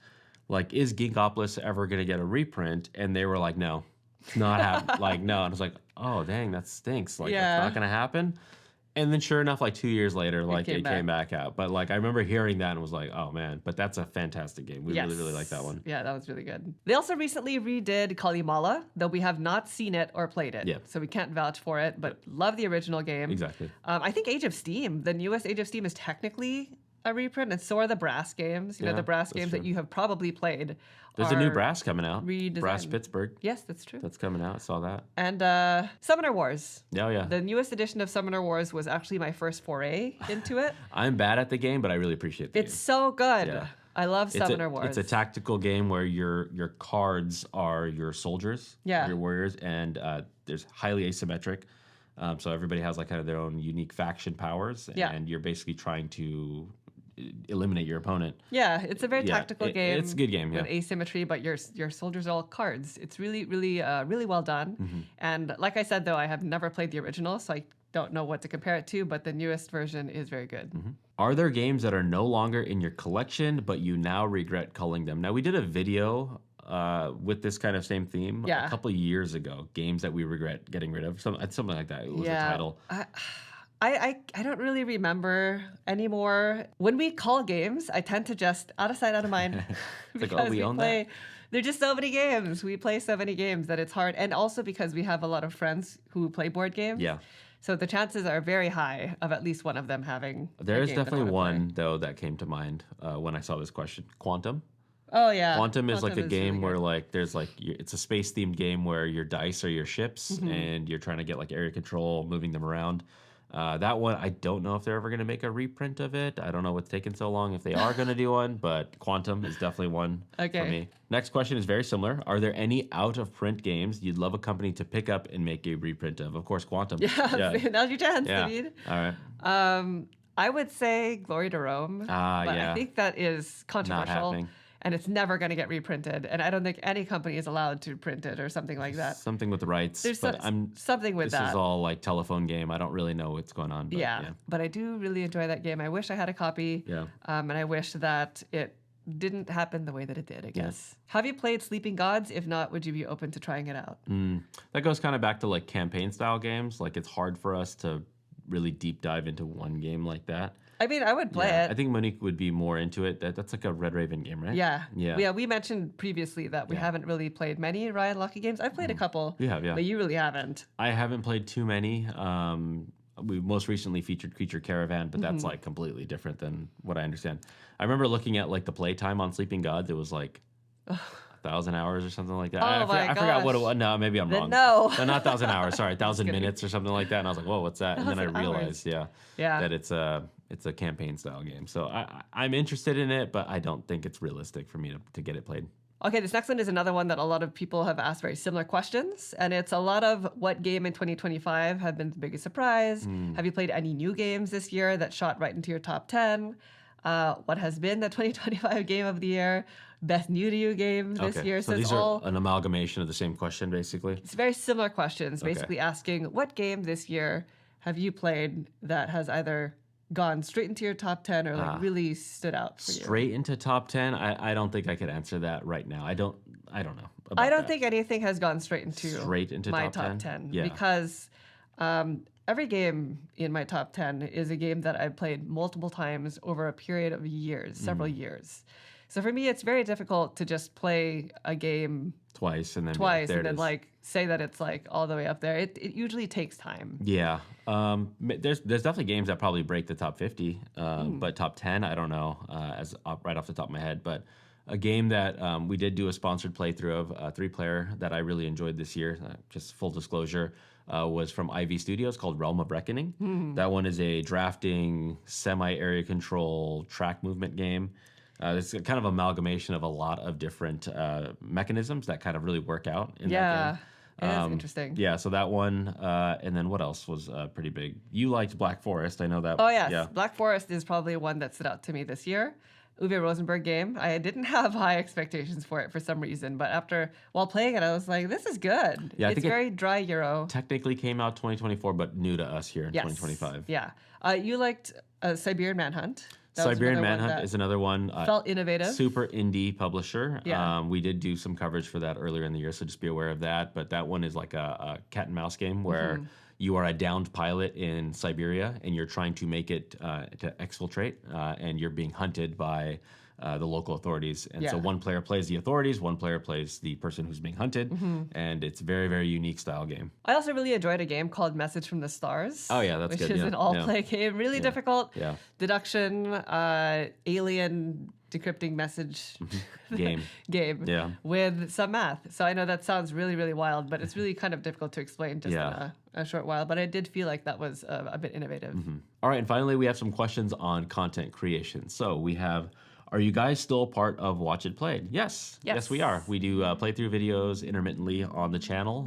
like, is Ginkopolis ever gonna get a reprint? And they were like, no, it's not happening. Like, no, and I was like, oh dang, that stinks. Like, Yeah. that's not gonna happen. And then sure enough, like 2 years later, like it came back out. But like I remember hearing that and was like, oh man, but that's a fantastic game. We really, really like that one. Yeah, that was really good. They also recently redid Kalimala, though we have not seen it or played it. Yeah. So we can't vouch for it, but love the original game. Exactly. I think Age of Steam, the newest Age of Steam, is technically a reprint, and so are the Brass games. You know, Yeah, the Brass that's games that true. you have probably played. There's a new are Brass coming out. redesigned. Brass Pittsburgh. Yes, that's true. That's coming out. I saw that. And Summoner Wars. Oh yeah. The newest edition of Summoner Wars was actually my first foray into it. I'm bad at the game, but I really appreciate the It's game. so good. Yeah. I love It's Summoner Wars. It's a tactical game where your cards are your soldiers, Yeah. your warriors, and there's highly asymmetric. So everybody has like kind of their own unique faction powers, Yeah. and you're basically trying to eliminate your opponent. Yeah, it's a very Yeah, tactical game. it's a good game, with yeah. asymmetry, but your soldiers are all cards. It's really, really, really well done. Mm-hmm. And like I said, though, I have never played the original, so I don't know what to compare it to. But the newest version is very good. Mm-hmm. Are there games that are no longer in your collection, but you now regret culling them? Now, we did a video with this kind of same theme Yeah. a couple of years ago. Games that we regret getting rid of. Something like that. It was a title. I don't really remember anymore. When we call games, I tend to just out of sight, out of mind. It's like, oh, we own that? There are just so many games. We play so many games that it's hard. And also because we have a lot of friends who play board games. Yeah. So the chances are very high of at least one of them having There a is game that I definitely wanna play. one though that came to mind when I saw this question. Quantum. Oh yeah, Quantum is like a Quantum is really game where good. like there's like it's a space themed game where your dice are your ships and you're trying to get like area control, moving them around. That one, I don't know if they're ever going to make a reprint of it. I don't know what's taking so long if they are going to do one, but Quantum is definitely one for Okay. me. Next question is very similar. Are there any out of print games you'd love a company to pick up and make a reprint of? Of course, Quantum. Yeah, Yeah. now's your chance, Yeah. David. All right. I would say Glory to Rome, but I Yeah. think that is Not controversial happening. and it's never going to get reprinted. And I don't think any company is allowed to print it or something like that. Something with the rights, There's but something with this is that. all like telephone game. I don't really know what's going on, but Yeah, but I do really enjoy that game. I wish I had a copy, Yeah. and I wish that it didn't happen the way that it did, I guess. Have you played Sleeping Gods? If not, would you be open to trying it out? That goes kind of back to like campaign style games. Like it's hard for us to really deep dive into one game like that. I mean, I would play Yeah, it. I think Monique would be more into it. That's like a Red Raven game, right? Yeah. Yeah. We mentioned previously that we Yeah. haven't really played many Ryan Lucky games. I've played a couple. You have, yeah. But you really haven't. I haven't played too many. We most recently featured Creature Caravan, but that's like completely different than what I understand. I remember looking at like the playtime on Sleeping Gods. It was like 1,000 hours or something like that. Oh I forgot what it gosh. was. No, maybe I'm Then wrong. no. No, not 1,000 hours. Sorry, 1,000 kidding. minutes or something like that. And I was like, whoa, what's that? And then I 1,000 hours. realized, Yeah. that it's a campaign style game. So I'm interested in it, but I don't think it's realistic for me to get it played. Okay, this next one is another one that a lot of people have asked very similar questions. And it's a lot of what game in 2025 have been the biggest surprise? Have you played any new games this year that shot right into your top 10? What has been the 2025 game of the year? Best new to you game this year? So it's these all are an amalgamation of the same question, basically. it's very similar questions, basically asking what game this year have you played that has either gone straight into your top 10 or like really stood out for you? Straight into top 10. I don't think I could answer that right now. I don't know. I don't that. think anything has gone straight into my top 10 Yeah. because every game in my top 10 is a game that I've played multiple times over a period of years, several years. So for me, it's very difficult to just play a game twice and then twice there and it then is. like say that it's like all the way up there. It usually takes time. Yeah. There's definitely games that probably break the top 50, but top 10, I don't know right off the top of my head. But a game that we did do a sponsored playthrough of, a 3-player that I really enjoyed this year, just full disclosure, was from IV Studios called Realm of Reckoning. That one is a drafting, semi-area control, track movement game. It's a kind of amalgamation of a lot of different mechanisms that kind of really work out in that Yeah, game. it is interesting. Yeah, so that one, and then what else was pretty big? You liked Black Forest, I know that. Oh yes, Yeah. Black Forest is probably one that stood out to me this year. Uwe Rosenberg game. I didn't have high expectations for it for some reason, but while playing it, I was like, "This is good." Yeah, I it's think it very dry Euro. Technically came out 2024, but new to us here in Yes. 2025. Yeah, you liked Siberian Manhunt. That was Siberian another one Manhunt that is another one. felt innovative. Super indie publisher. Yeah. We did do some coverage for that earlier in the year, so just be aware of that. But that one is like a cat and mouse game where you are a downed pilot in Siberia and you're trying to make it to exfiltrate, and you're being hunted by the local authorities. And so Yeah. one player plays the authorities, one player plays the person who's being hunted, and it's very, very unique style game. I also really enjoyed a game called Message from the Stars. Oh, yeah, that's which good, is yeah, an all-play game, really difficult. Yeah. Deduction, alien decrypting message Game. game Yeah. with some math. So I know that sounds really, really wild, but it's really kind of difficult to explain just Yeah. in a short while. But I did feel like that was a bit innovative. All right, and finally, we have some questions on content creation. So we have, are you guys still part of Watch It Played? Yes. Yes, we are. We do playthrough videos intermittently on the channel.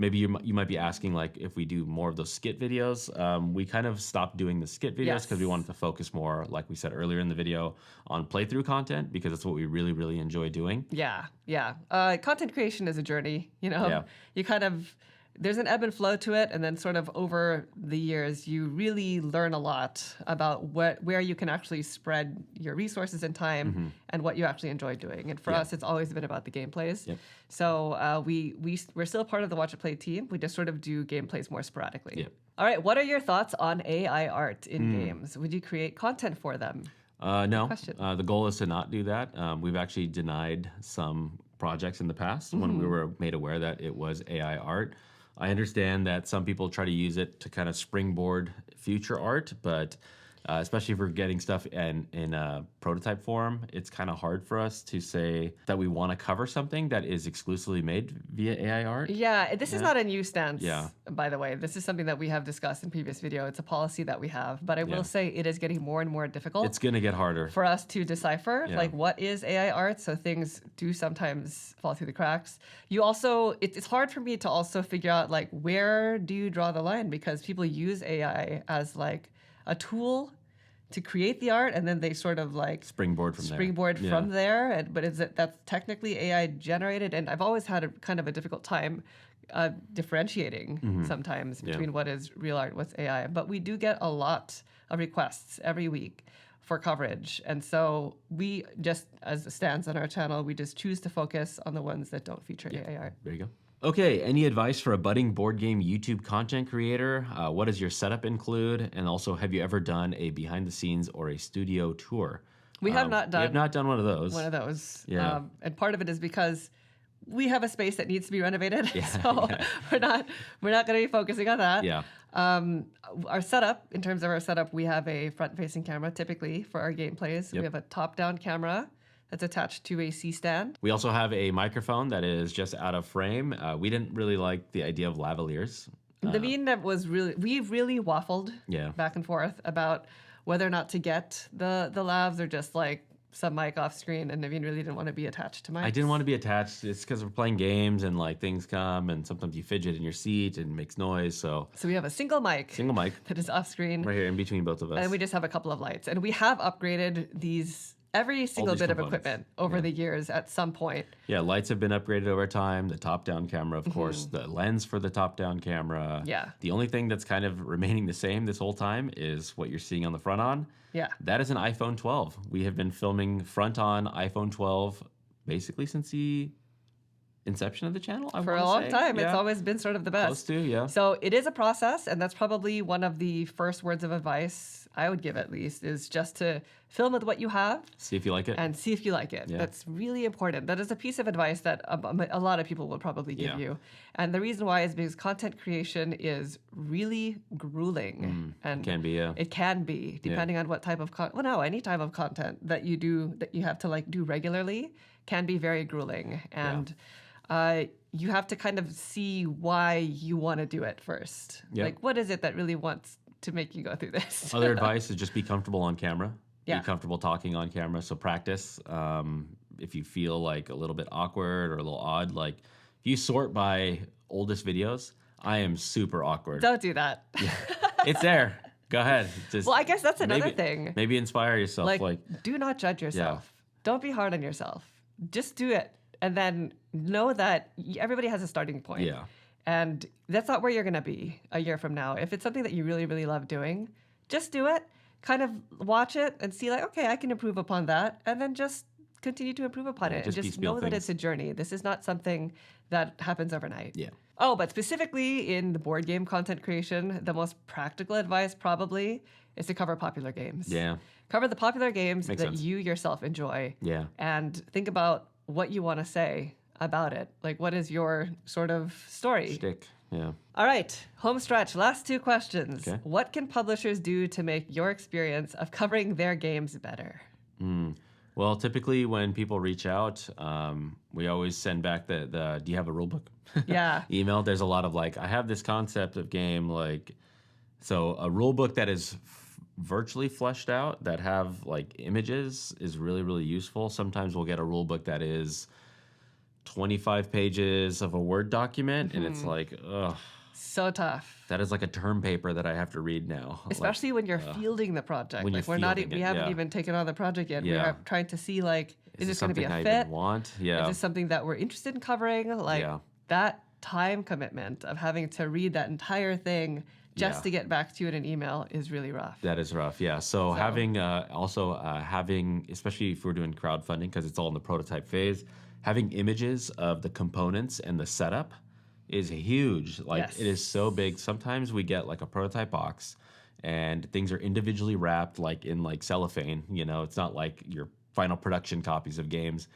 Maybe you might be asking, like, if we do more of those skit videos. We kind of stopped doing the skit videos because we wanted to focus more, like we said earlier in the video, on playthrough content because that's what we really, really enjoy doing. Yeah, yeah. Content creation is a journey, you know? Yeah. You kind of, there's an ebb and flow to it, and then sort of over the years, you really learn a lot about where you can actually spread your resources and time and what you actually enjoy doing. And for us, it's always been about the gameplays. Yep. So we're still part of the Watch It Play team. We just sort of do gameplays more sporadically. Yep. All right, what are your thoughts on AI art in games? Would you create content for them? No, question. the goal is to not do that. We've actually denied some projects in the past when we were made aware that it was AI art. I understand that some people try to use it to kind of springboard future art, but especially if we're getting stuff in a prototype form, it's kind of hard for us to say that we want to cover something that is exclusively made via AI art. Yeah, this is not a new stance, Yeah. by the way. This is something that we have discussed in previous video. It's a policy that we have, but I Yeah. will say it is getting more and more difficult It's going to get harder. for us to decipher Yeah. like what is AI art. So things do sometimes fall through the cracks. You also, it's hard for me to also figure out like where do you draw the line, because people use AI as like a tool to create the art, and then they sort of like Springboard from there. But is it that's technically AI generated? And I've always had a kind of a difficult time differentiating sometimes between what is real art, what's AI. But we do get a lot of requests every week for coverage, and so we just, as it stands on our channel, we just choose to focus on the ones that don't feature AI art. There you go. Okay, any advice for a budding board game YouTube content creator? What does your setup include? And also, have you ever done a behind the scenes or a studio tour? We have not done. We have not done one of those. Yeah. And part of it is because we have a space that needs to be renovated, so we're not going to be focusing on that. Yeah. Our setup, in terms of our setup, we have a front-facing camera typically for our gameplays. We have a top-down camera that's attached to a C-stand. We also have a microphone that is just out of frame. We didn't really like the idea of lavaliers. The mean that was we've really waffled back and forth about whether or not to get the lavs or just like some mic off screen, and Naveen really didn't want to be attached to mics. I didn't want to be attached. It's because we're playing games and like things come and sometimes you fidget in your seat and it makes noise. So we have a single mic that is off screen. Right here in between both of us. And we just have a couple of lights. And we have upgraded every single bit of equipment over the years at some point. Yeah, lights have been upgraded over time. The top-down camera, of course. The lens for the top-down camera. Yeah. The only thing that's kind of remaining the same this whole time is what you're seeing on the front on. Yeah. That is an iPhone 12. We have been filming front on iPhone 12 basically since the inception of the channel, for a long time. It's always been sort of the best. Close to, yeah. So it is a process, and that's probably one of the first words of advice I would give, at least, is just to film with what you have. See if you like it. And see if you like it. Yeah. That's really important. That is a piece of advice that a lot of people will probably give you. And the reason why is because content creation is really grueling. And it can be, It can be, depending on what type of any type of content that you do, that you have to like do regularly, can be very grueling. And you have to kind of see why you want to do it first. Like, what is it that really wants to make you go through this? Other advice is just be comfortable on camera. Yeah. Be comfortable talking on camera. So practice. If you feel like a little bit awkward or a little odd, like if you sort by oldest videos, I am super awkward. Don't do that. It's there. Go ahead. Well, I guess that's another thing. Maybe inspire yourself. Like, do not judge yourself. Don't be hard on yourself. Just do it. And then know that everybody has a starting point. Yeah. And that's not where you're going to be a year from now. If it's something that you really, really love doing, just do it. Kind of watch it and see like, okay, I can improve upon that. And then just continue to improve upon it. And just know that it's a journey. This is not something that happens overnight. Yeah. Oh, but specifically in the board game content creation, the most practical advice probably is to cover popular games. Yeah. Cover the popular games Makes that sense. you yourself enjoy. Yeah. And think about what you want to say about it. Like, what is your sort of story? Shtick. Yeah. All right, home stretch. Last two questions. Okay. What can publishers do to make your experience of covering their games better? Well, typically when people reach out, we always send back the do you have a rule book? Yeah. Email. There's a lot of like, I have this concept of game, like, so a rule book that is virtually fleshed out, that have like images, is really, really useful. Sometimes we'll get a rule book that is 25 pages of a Word document, and it's like, ugh. So tough. That is like a term paper that I have to read now. Especially when you're fielding the project. When like you're we haven't even taken on the project yet. We Yeah. are trying to see like, is this going to be a something I fit? even want? Yeah. Is this something that we're interested in covering? Like Yeah. that time commitment of having to read that entire thing just to get back to you in an email is really rough. That is rough, yeah. So having, especially if we're doing crowdfunding, because it's all in the prototype phase, having images of the components and the setup is huge. Like, Yes. it is so big. Sometimes we get like a prototype box and things are individually wrapped like in like cellophane. You know, it's not like your final production copies of games.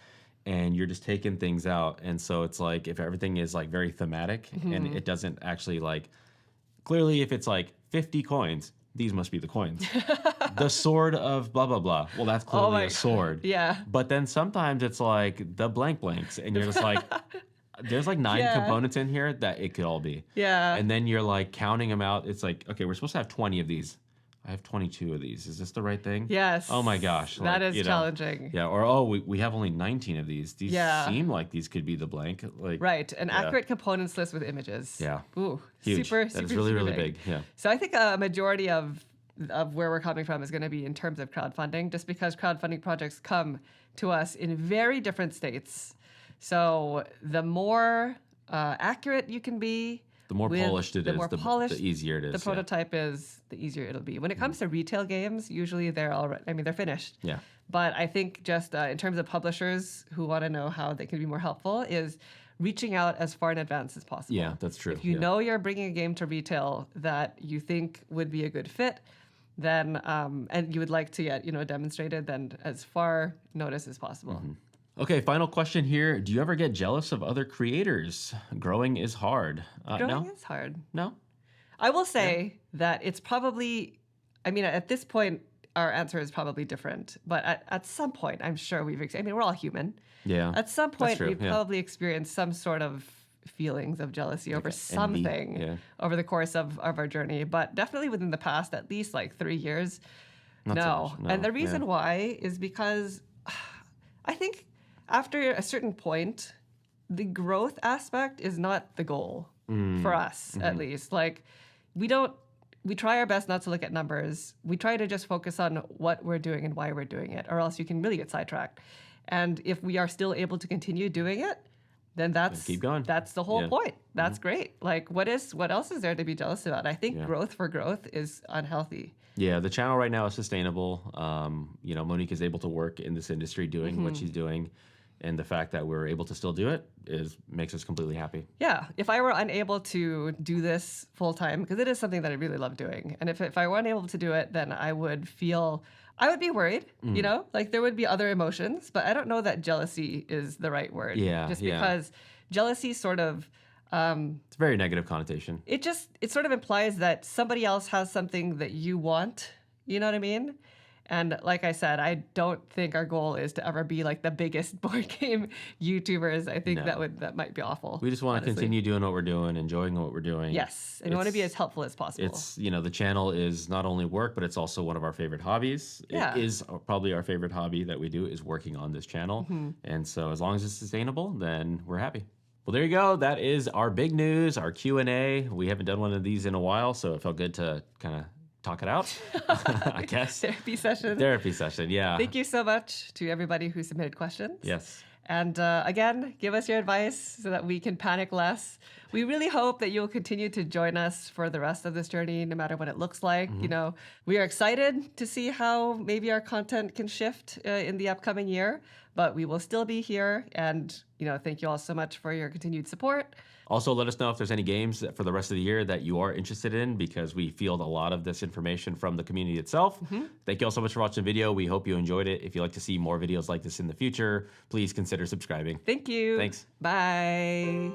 and you're just taking things out. And so it's like if everything is like very thematic and it doesn't actually like clearly if it's like 50 coins, these must be the coins. The sword of blah blah blah. Well, that's Oh clearly my a sword. Yeah. But then sometimes it's like the blank blanks, and you're just like, there's like 9 Yeah. components in here that it could all be. Yeah. And then you're like counting them out. It's like, okay, we're supposed to have 20 of these. I have 22 of these. Is this the right thing? Yes. Oh my gosh. That like, is you know, challenging. Yeah. Or, oh, we have only 19 of these. These Yeah. seem like these could be the blank. Like, Right. An accurate components list with images. Yeah. Ooh. Huge. Super, That super, is really, super really big. Yeah. So I think a majority of where we're coming from is going to be in terms of crowdfunding, just because crowdfunding projects come to us in very different states. So the more accurate you can be, The more polished it the is, more the polished easier it is. the prototype is, the easier it'll be. When it comes to retail games, usually they're already, I mean, they're finished. Yeah. But I think just in terms of publishers who want to know how they can be more helpful is reaching out as far in advance as possible. Yeah, that's true. If you know you're bringing a game to retail that you think would be a good fit, then and you would like to get demonstrated, then as far notice as possible. Okay, final question here. Do you ever get jealous of other creators? Growing is hard. Growing No? is hard. No? I will say that it's probably, I mean, at this point, our answer is probably different. But at some point, I'm sure I mean, we're all human. Yeah. At some point, true, we've yeah. probably experienced some sort of feelings of jealousy over something yeah. over the course of our journey. But definitely within the past, at least like 3 years, Not so no. much, no, And the reason yeah. why is because I think after a certain point, the growth aspect is not the goal for us, at least. Like, we try our best not to look at numbers. We try to just focus on what we're doing and why we're doing it, or else you can really get sidetracked. And if we are still able to continue doing it, then keep going. That's the whole Yeah. point. That's great. Like, what else is there to be jealous about? I think Yeah. growth for growth is unhealthy. Yeah, the channel right now is sustainable. Monique is able to work in this industry doing what she's doing. And the fact that we're able to still do it makes us completely happy. Yeah, if I were unable to do this full time, because it is something that I really love doing, and if I were unable to do it, then I would be worried, like there would be other emotions, but I don't know that jealousy is the right word. Yeah, Just yeah. because jealousy sort of, It's a very negative connotation. it sort of implies that somebody else has something that you want, you know what I mean? And like I said, I don't think our goal is to ever be like the biggest board game YouTubers. I think No. that might be awful. We just want to honestly. continue doing what we're doing, enjoying what we're doing. Yes, and we want to be as helpful as possible. It's, the channel is not only work, but it's also one of our favorite hobbies. Yeah. It is probably our favorite hobby that we do is working on this channel. And so as long as it's sustainable, then we're happy. Well, there you go. That is our big news, our Q&A. We haven't done one of these in a while, so it felt good to kind of talk it out, I guess. Therapy session. Therapy session, yeah. Thank you so much to everybody who submitted questions. Yes. And again, give us your advice so that we can panic less. We really hope that you'll continue to join us for the rest of this journey, no matter what it looks like. We are excited to see how maybe our content can shift in the upcoming year, but we will still be here. And, thank you all so much for your continued support. Also, let us know if there's any games for the rest of the year that you are interested in, because we field a lot of this information from the community itself. Thank you all so much for watching the video. We hope you enjoyed it. If you'd like to see more videos like this in the future, please consider subscribing. Thank you. Thanks. Bye.